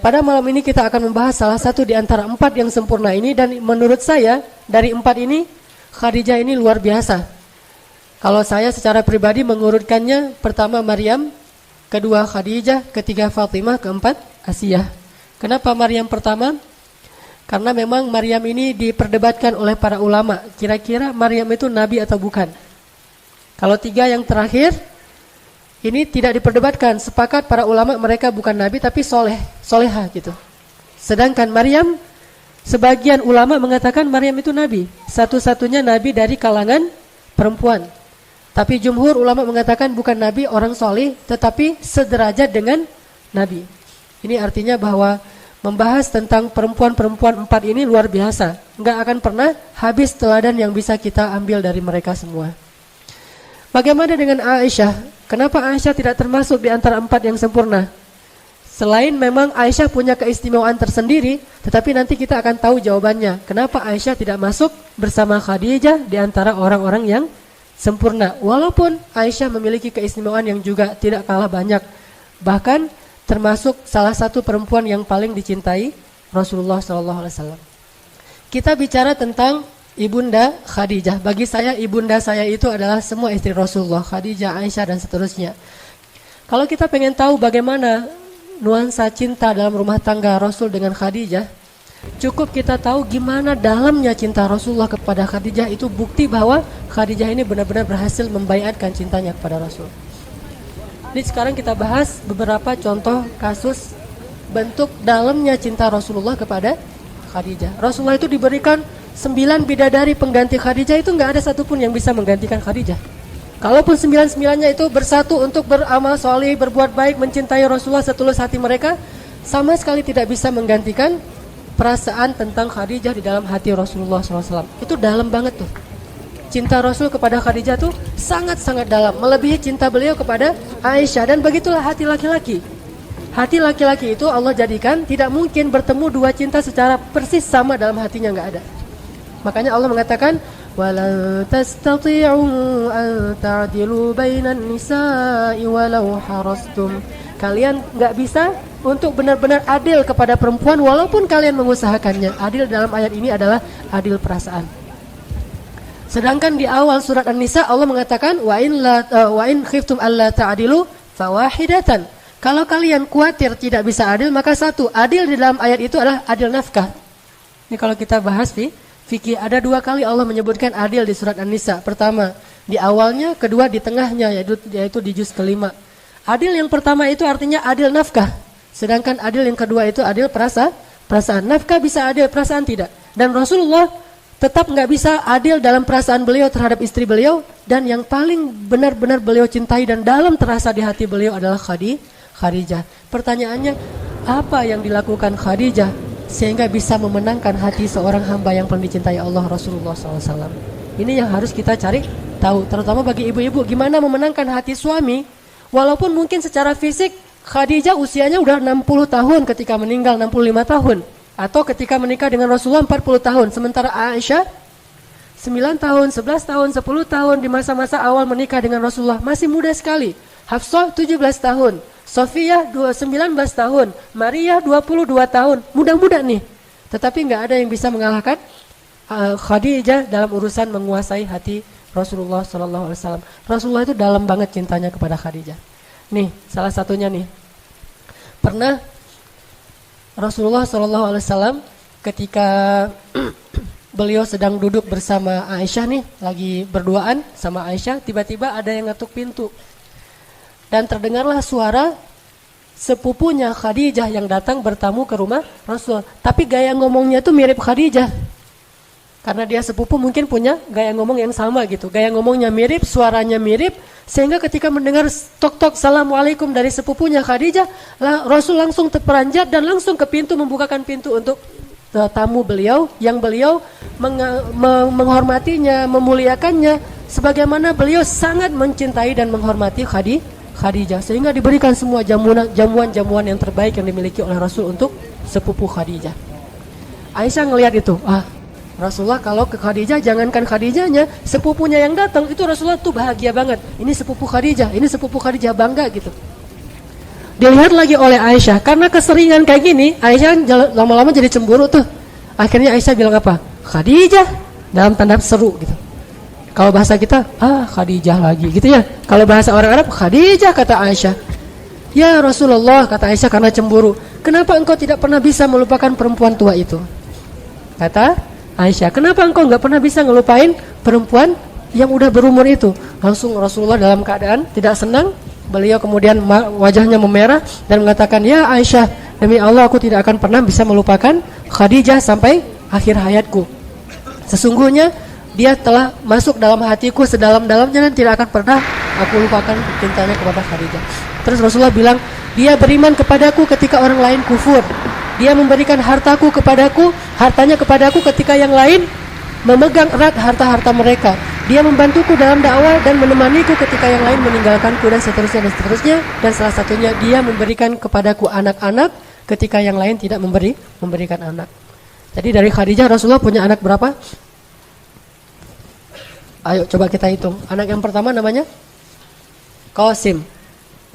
Pada malam ini kita akan membahas salah satu di antara 4 yang sempurna ini, dan menurut saya dari 4 ini Khadijah ini luar biasa. Kalau saya secara pribadi mengurutkannya, pertama Maryam, kedua Khadijah, ketiga Fatimah, keempat Asiyah. Kenapa Maryam pertama? Karena memang Maryam ini diperdebatkan oleh para ulama, kira-kira Maryam itu nabi atau bukan. Kalau 3 yang terakhir ini tidak diperdebatkan, sepakat para ulama mereka bukan nabi tapi solehah gitu. Sedangkan Maryam, sebagian ulama mengatakan Maryam itu nabi, satu-satunya nabi dari kalangan perempuan. Tapi jumhur ulama mengatakan bukan nabi, orang soleh, tetapi sederajat dengan nabi. Ini artinya bahwa membahas tentang perempuan-perempuan 4 ini luar biasa. Nggak akan pernah habis teladan yang bisa kita ambil dari mereka semua. Bagaimana dengan Aisyah? Kenapa Aisyah tidak termasuk di antara 4 yang sempurna? Selain memang Aisyah punya keistimewaan tersendiri, tetapi nanti kita akan tahu jawabannya. Kenapa Aisyah tidak masuk bersama Khadijah di antara orang-orang yang sempurna? Walaupun Aisyah memiliki keistimewaan yang juga tidak kalah banyak. Bahkan termasuk salah satu perempuan yang paling dicintai Rasulullah SAW. Kita bicara tentang Ibunda Khadijah. Bagi saya ibunda saya itu adalah semua istri Rasulullah, Khadijah, Aisyah dan seterusnya. Kalau kita pengen tahu bagaimana nuansa cinta dalam rumah tangga Rasul dengan Khadijah, cukup kita tahu gimana dalamnya cinta Rasulullah kepada Khadijah. Itu bukti bahwa Khadijah ini benar-benar berhasil membaiatkan cintanya kepada Rasul. Jadi sekarang kita bahas beberapa contoh kasus bentuk dalamnya cinta Rasulullah kepada Khadijah. Rasulullah itu diberikan 9 bidadari pengganti Khadijah, itu nggak ada satupun yang bisa menggantikan Khadijah. Kalaupun 9-9-nya itu bersatu untuk beramal soleh, berbuat baik, mencintai Rasulullah setulus hati mereka, sama sekali tidak bisa menggantikan perasaan tentang Khadijah di dalam hati Rasulullah SAW. Itu dalam banget tuh. Cinta Rasul kepada Khadijah tuh sangat-sangat dalam, melebihi cinta beliau kepada Aisyah. Dan begitulah hati laki-laki. Hati laki-laki itu Allah jadikan tidak mungkin bertemu 2 cinta secara persis sama dalam hatinya, nggak ada. Makanya Allah mengatakan walan tastati'u an ta'dilu bainan nisa'i walau harastum. Kalian enggak bisa untuk benar-benar adil kepada perempuan walaupun kalian mengusahakannya. Adil dalam ayat ini adalah adil perasaan. Sedangkan di awal surat An-Nisa Allah mengatakan wa in khiftum alla ta'dilu fawahidatan. Kalau kalian khawatir tidak bisa adil, maka satu, adil di dalam ayat itu adalah adil nafkah. Ini kalau kita bahas fikih, ada 2 kali Allah menyebutkan adil di surat An-Nisa. Pertama di awalnya, kedua di tengahnya, yaitu di juz kelima. Adil yang pertama itu artinya adil nafkah. Sedangkan adil yang kedua itu adil perasaan. Nafkah bisa adil, perasaan tidak. Dan Rasulullah tetap nggak bisa adil dalam perasaan beliau terhadap istri beliau. Dan yang paling benar-benar beliau cintai dan dalam terasa di hati beliau adalah Khadijah. Pertanyaannya, apa yang dilakukan Khadijah sehingga bisa memenangkan hati seorang hamba yang paling dicintai Allah, Rasulullah SAW. Ini yang harus kita cari tahu, terutama bagi ibu-ibu, gimana memenangkan hati suami. Walaupun mungkin secara fisik Khadijah usianya udah 60 tahun ketika meninggal, 65 tahun. Atau ketika menikah dengan Rasulullah 40 tahun. Sementara Aisyah 9 tahun, 11 tahun, 10 tahun di masa-masa awal menikah dengan Rasulullah, masih muda sekali. Hafsah 17 tahun, Sofiyah 19 tahun, Maria 22 tahun, muda-muda nih. Tetapi nggak ada yang bisa mengalahkan Khadijah dalam urusan menguasai hati Rasulullah SAW. Rasulullah itu dalam banget cintanya kepada Khadijah. Nih, salah satunya nih. Pernah Rasulullah SAW ketika beliau sedang duduk bersama Aisyah nih, lagi berduaan sama Aisyah, tiba-tiba ada yang ngetuk pintu. Dan terdengarlah suara sepupunya Khadijah yang datang bertamu ke rumah Rasul. Tapi gaya ngomongnya itu mirip Khadijah. Karena dia sepupu mungkin punya gaya ngomong yang sama gitu. Gaya ngomongnya mirip, suaranya mirip. Sehingga ketika mendengar tok-tok Assalamualaikum dari sepupunya Khadijah, Rasul langsung terperanjat dan langsung ke pintu, membukakan pintu untuk tamu beliau. Yang beliau menghormatinya, memuliakannya. Sebagaimana beliau sangat mencintai dan menghormati Khadijah, sehingga diberikan semua jamuan-jamuan yang terbaik yang dimiliki oleh Rasul untuk sepupu Khadijah. Aisyah ngelihat itu, Rasulullah kalau ke Khadijah, jangankan Khadijahnya, sepupunya yang datang itu Rasulullah tuh bahagia banget. Ini sepupu Khadijah, bangga gitu. Dilihat lagi oleh Aisyah. Karena keseringan kayak gini, Aisyah lama-lama jadi cemburu tuh. Akhirnya Aisyah bilang apa? Khadijah, dalam tanda seru gitu. Kalau bahasa kita, Khadijah lagi gitu ya. Kalau bahasa orang Arab, Khadijah, kata Aisyah. Ya Rasulullah, kata Aisyah karena cemburu, kenapa engkau tidak pernah bisa melupakan perempuan tua itu? Kata Aisyah, kenapa engkau nggak pernah bisa ngelupain perempuan yang udah berumur itu? Langsung Rasulullah dalam keadaan tidak senang. Beliau kemudian wajahnya memerah dan mengatakan, ya Aisyah, demi Allah aku tidak akan pernah bisa melupakan Khadijah sampai akhir hayatku. Sesungguhnya dia telah masuk dalam hatiku sedalam-dalamnya dan tidak akan pernah aku lupakan cintanya kepada Khadijah. Terus Rasulullah bilang, dia beriman kepadaku ketika orang lain kufur. Dia memberikan hartanya kepadaku ketika yang lain memegang erat harta-harta mereka. Dia membantuku dalam dakwah dan menemaniku ketika yang lain meninggalkanku dan seterusnya dan seterusnya. Dan salah satunya dia memberikan kepadaku anak-anak ketika yang lain tidak memberikan anak. Jadi dari Khadijah Rasulullah punya anak berapa? Ayo coba kita hitung. Anak yang pertama namanya Qasim.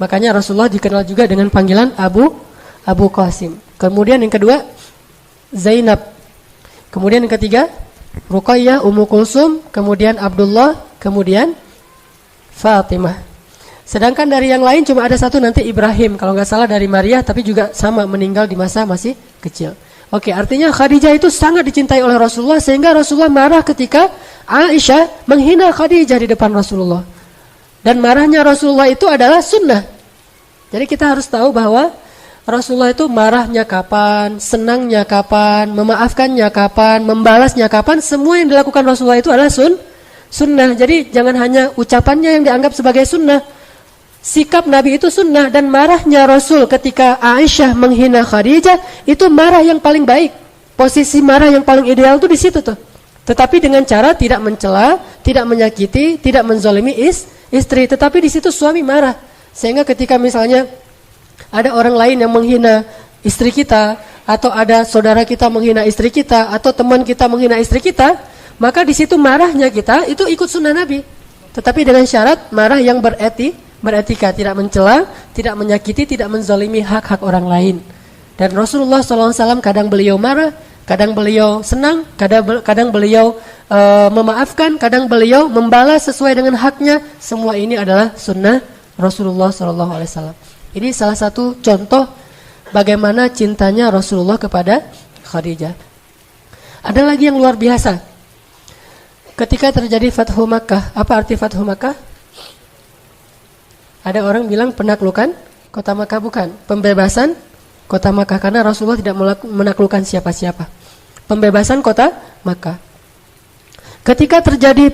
Makanya Rasulullah dikenal juga dengan panggilan Abu Qasim. Kemudian yang kedua Zainab. Kemudian yang ketiga Ruqayyah, Ummu Kulsum, kemudian Abdullah, kemudian Fatimah. Sedangkan dari yang lain cuma ada satu nanti Ibrahim, kalau nggak salah dari Maria, tapi juga sama meninggal di masa masih kecil. Oke, artinya Khadijah itu sangat dicintai oleh Rasulullah sehingga Rasulullah marah ketika Aisyah menghina Khadijah di depan Rasulullah. Dan marahnya Rasulullah itu adalah sunnah. Jadi kita harus tahu bahwa Rasulullah itu marahnya kapan, senangnya kapan, memaafkannya kapan, membalasnya kapan, semua yang dilakukan Rasulullah itu adalah sunnah. Jadi jangan hanya ucapannya yang dianggap sebagai sunnah. Sikap Nabi itu sunnah, dan marahnya Rasul ketika Aisyah menghina Khadijah itu marah yang paling baik. Posisi marah yang paling ideal itu di situ tuh. Tetapi dengan cara tidak mencela, tidak menyakiti, tidak menzalimi istri, tetapi di situ suami marah. Sehingga ketika misalnya ada orang lain yang menghina istri kita, atau ada saudara kita menghina istri kita, atau teman kita menghina istri kita, maka di situ marahnya kita itu ikut sunnah Nabi. Tetapi dengan syarat marah yang beretika, tidak mencela, tidak menyakiti, tidak menzalimi hak-hak orang lain. Dan Rasulullah SAW kadang beliau marah, kadang beliau senang, kadang beliau memaafkan, kadang beliau membalas sesuai dengan haknya. Semua ini adalah sunnah Rasulullah SAW. Ini salah satu contoh bagaimana cintanya Rasulullah kepada Khadijah. Ada lagi yang luar biasa. Ketika terjadi Fathu Makkah, apa arti Fathu Makkah? Ada orang bilang penaklukan kota Makkah, bukan. Pembebasan kota Makkah, karena Rasulullah tidak menaklukkan siapa-siapa. Pembebasan kota Makkah. Ketika terjadi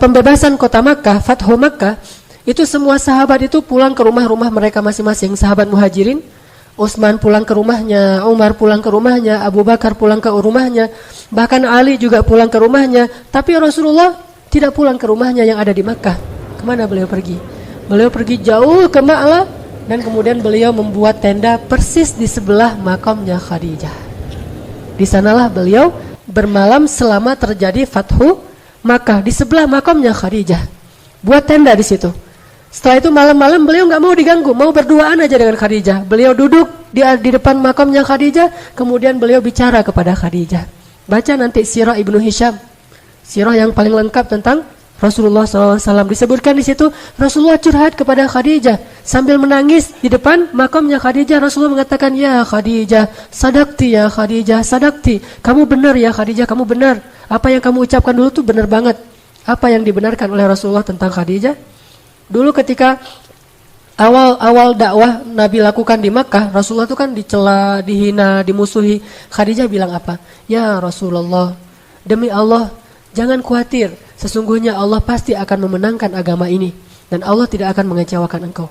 pembebasan kota Makkah, Fathu Makkah, itu semua sahabat itu pulang ke rumah-rumah mereka masing-masing. Sahabat Muhajirin, Utsman pulang ke rumahnya, Umar pulang ke rumahnya, Abu Bakar pulang ke rumahnya, bahkan Ali juga pulang ke rumahnya. Tapi Rasulullah tidak pulang ke rumahnya yang ada di Makkah. Kemana beliau pergi? Beliau pergi jauh ke Ma'lah, dan kemudian beliau membuat tenda persis di sebelah makamnya Khadijah. Di sanalah beliau bermalam selama terjadi Fathu Makkah, di sebelah makamnya Khadijah. Buat tenda di situ. Setelah itu malam-malam beliau nggak mau diganggu, mau berduaan aja dengan Khadijah. Beliau duduk di depan makamnya Khadijah, kemudian beliau bicara kepada Khadijah. Baca nanti sirah Ibnu Hisham, sirah yang paling lengkap tentang Rasulullah SAW. Disebutkan di situ Rasulullah curhat kepada Khadijah sambil menangis di depan makamnya Khadijah. Rasulullah mengatakan, ya Khadijah, sadaqti ya Khadijah, sadaqti. Kamu benar ya Khadijah, kamu benar. Apa yang kamu ucapkan dulu tuh benar banget. Apa yang dibenarkan oleh Rasulullah tentang Khadijah? Dulu ketika awal dakwah Nabi lakukan di Makkah, Rasulullah itu kan dicela, dihina, dimusuhi. Khadijah bilang apa? Ya Rasulullah, demi Allah, jangan khawatir. Sesungguhnya Allah pasti akan memenangkan agama ini, dan Allah tidak akan mengecewakan engkau.